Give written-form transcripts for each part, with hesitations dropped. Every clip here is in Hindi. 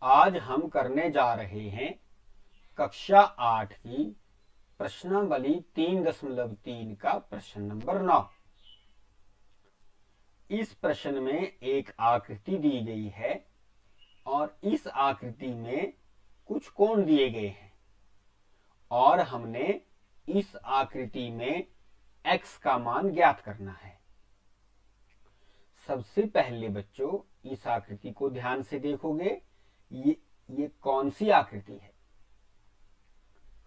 आज हम करने जा रहे हैं कक्षा 8 की प्रश्नावली 3.3 का प्रश्न नंबर 9। इस प्रश्न में एक आकृति दी गई है और इस आकृति में कुछ कोण दिए गए हैं और हमने इस आकृति में x का मान ज्ञात करना है। सबसे पहले बच्चों इस आकृति को ध्यान से देखोगे, ये कौन सी आकृति है?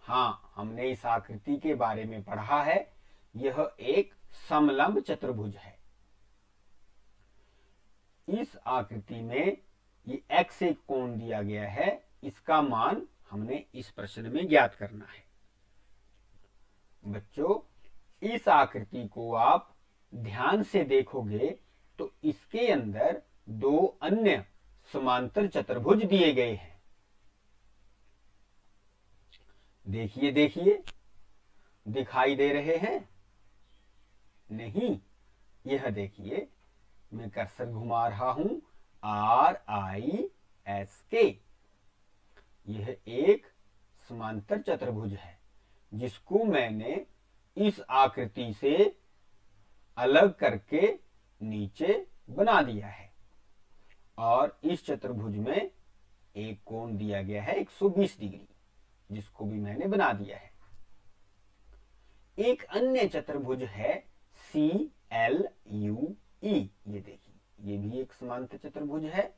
हाँ, हमने इस आकृति के बारे में पढ़ा है। यह एक समलंब चतुर्भुज है। इस आकृति में ये x एक कोण दिया गया है, इसका मान हमने इस प्रश्न में ज्ञात करना है। बच्चों, इस आकृति को आप ध्यान से देखोगे तो इसके अंदर दो अन्य समांतर चतुर्भुज दिए गए हैं। देखिए देखिए, दिखाई दे रहे हैं? नहीं, यह देखिए, मैं कर्सर घुमा रहा हूं, RISK। यह एक समांतर चतुर्भुज है जिसको मैंने इस आकृति से अलग करके नीचे बना दिया है और इस चतुर्भुज में एक कोण दिया गया है 120 डिग्री, जिसको भी मैंने बना दिया है। एक अन्य चतुर्भुज है CLUE। ये देखिए, ये भी एक समांतर चतुर्भुज है।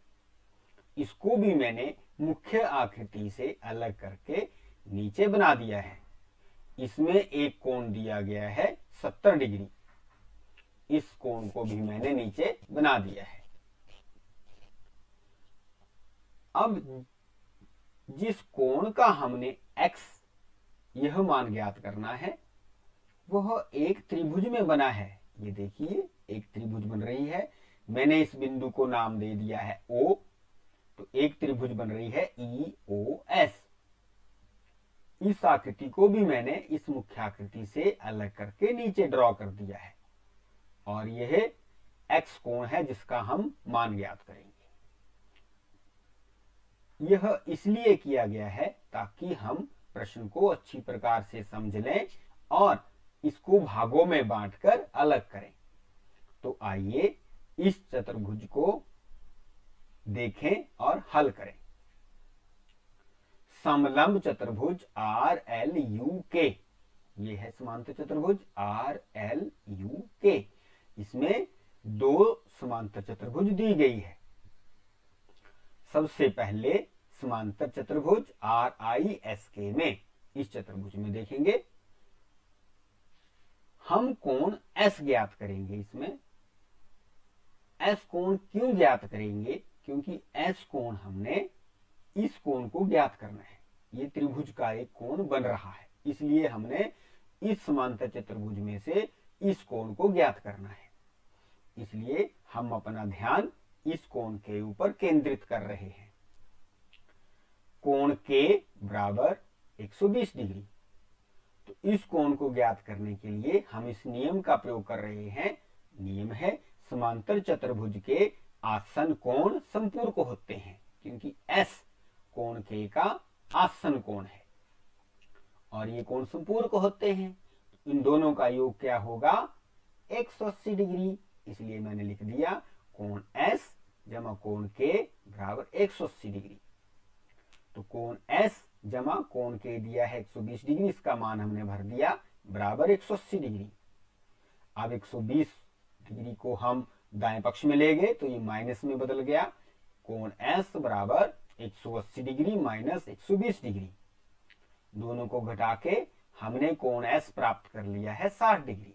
इसको भी मैंने मुख्य आकृति से अलग करके नीचे बना दिया है। इसमें एक कोण दिया गया है 70 डिग्री। इस कोण को भी मैंने नीचे बना दिया है। अब जिस कोण का हमने x यह मान ज्ञात करना है, वह एक त्रिभुज में बना है। ये देखिए, एक त्रिभुज बन रही है। मैंने इस बिंदु को नाम दे दिया है O, तो एक त्रिभुज बन रही है EOS। इस आकृति को भी मैंने इस मुख्य आकृति से अलग करके नीचे ड्रॉ कर दिया है और यह x कोण है जिसका हम मान ज्ञात करेंगे। यह इसलिए किया गया है ताकि हम प्रश्न को अच्छी प्रकार से समझ लें और इसको भागों में बांटकर अलग करें। तो आइए इस चतुर्भुज को देखें और हल करें। समलंब चतुर्भुज RLUK, ये है समांतर चतुर्भुज RLUK। इसमें दो समांतर चतुर्भुज दी गई है। सबसे पहले समांतर चतुर्भुज RISK में, इस चतुर्भुज में देखेंगे हम कोण S ज्ञात करेंगे। इसमें S कोण क्यों ज्ञात करेंगे? क्योंकि S कोण हमने इस कोण को ज्ञात करना है। ये त्रिभुज का एक कोण बन रहा है, इसलिए हमने इस समांतर चतुर्भुज में से इस कोण को ज्ञात करना है। इसलिए हम अपना ध्यान इस कोण के ऊपर केंद्रित कर रहे हैं। कोण K बराबर 120 डिग्री। तो इस कोण को ज्ञात करने के लिए हम इस नियम का प्रयोग कर रहे हैं। नियम है, समांतर चतुर्भुज के आसन कोण संपूरक होते हैं, क्योंकि S कोण K का आसन कोण है और ये कोण संपूरक होते हैं। इन दोनों का योग क्या होगा? 180 डिग्री। इसलिए मैंने लिख दिया कोण S जमा कोण K बराबर 180 डिग्री। तो कोण S जमा कोण K दिया है 120 डिग्री, इसका मान हमने भर दिया बराबर 180 डिग्री। अब 120 डिग्री को हम दाएं पक्ष में ले गए तो ये माइनस में बदल गया। कोण S बराबर 180 डिग्री माइनस 120 डिग्री। दोनों को घटा के हमने कोण S प्राप्त कर लिया है 60 डिग्री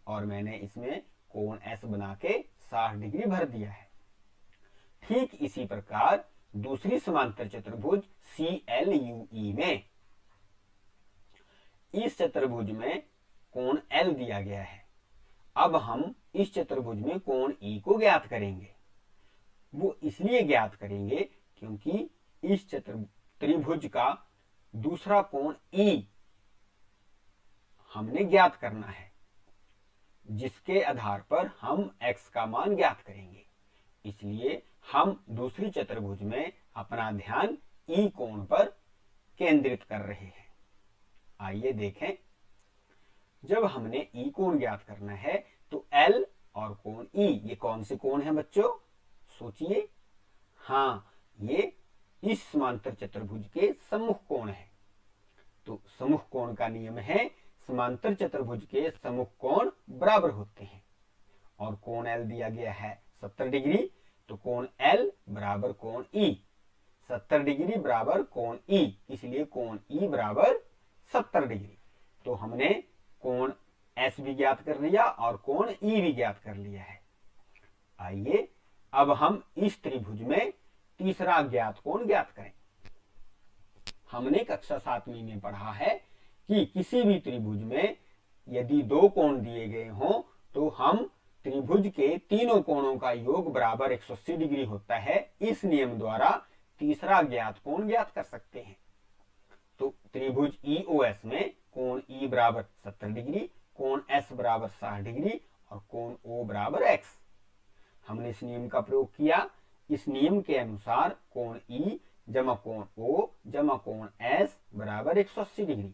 और मैंने इसमें कोण S बना के 60 डिग्री भर दिया है। ठीक इसी प्रकार दूसरी समांतर चतुर्भुज CLUE में, इस चतुर्भुज में कोण L दिया गया है। अब हम इस चतुर्भुज में कोण E को ज्ञात करेंगे। वो इसलिए ज्ञात करेंगे क्योंकि इस त्रिभुज का दूसरा कोण E हमने ज्ञात करना है, जिसके आधार पर हम x का मान ज्ञात करेंगे। इसलिए हम दूसरी चतुर्भुज में अपना ध्यान ई कोण पर केंद्रित कर रहे हैं। आइए देखें, जब हमने ई कोण ज्ञात करना है तो एल और कोण ई ये कौन से कोण हैं बच्चों? सोचिए। हाँ, ये इस समांतर चतुर्भुज के सम्मुख कोण है। तो सम्मुख कोण का नियम है समांतर चतुर्भुज के सम्मुख कोण बराबर होते हैं। और कोण एल दिया गया है 70 डिग्री, तो कोण एल बराबर कोण ई, 70 डिग्री बराबर कोण ई, इसलिए कोण ई बराबर 70 डिग्री। तो हमने कोण एस भी ज्ञात कर लिया और कोण ई भी ज्ञात कर लिया है। आइए अब हम इस त्रिभुज में तीसरा अज्ञात कोण ज्ञात करें। हमने कक्षा 7वीं में पढ़ा है कि किसी भी त्रिभुज में यदि दो कोण दिए गए हों तो हम त्रिभुज के तीनों कोणों का योग बराबर 180 डिग्री होता है। इस नियम द्वारा तीसरा अज्ञात कोण ज्ञात कर सकते हैं। तो त्रिभुज ईओएस में कोण ई बराबर 70 डिग्री, कोण एस बराबर 60 डिग्री और कोण ओ बराबर एक्स। हमने इस नियम का प्रयोग किया। इस नियम के अनुसार कोण ई जमा कोण ओ जमा कोण एस बराबर 180 डिग्री।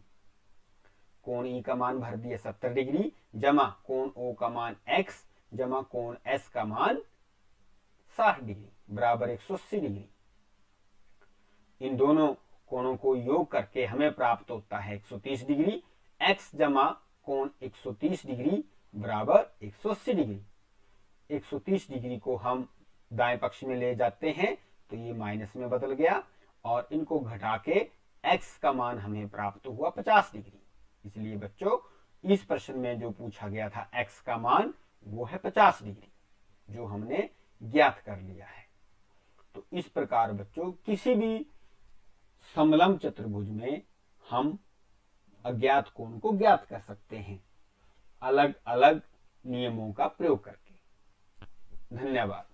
कोण ई का मान भर दिया 70 डिग्री जमा कोण ओ का मान एक्स जमा कोण एस का मान 60 डिग्री बराबर 180 डिग्री। इन दोनों कोणों को योग करके हमें प्राप्त होता है 130 डिग्री। एक्स जमा कोण 130 डिग्री बराबर 180 डिग्री। 130 डिग्री को हम दाएं पक्ष में ले जाते हैं तो ये माइनस में बदल गया और इनको घटा के x का मान हमें प्राप्त हुआ 50 डिग्री। इसलिए बच्चों इस प्रश्न में जो पूछा गया था x का मान वो है 50 डिग्री, जो हमने ज्ञात कर लिया है। तो इस प्रकार बच्चों किसी भी समलंब चतुर्भुज में हम अज्ञात कोण को ज्ञात कर सकते हैं अलग अलग नियमों का प्रयोग करके। धन्यवाद।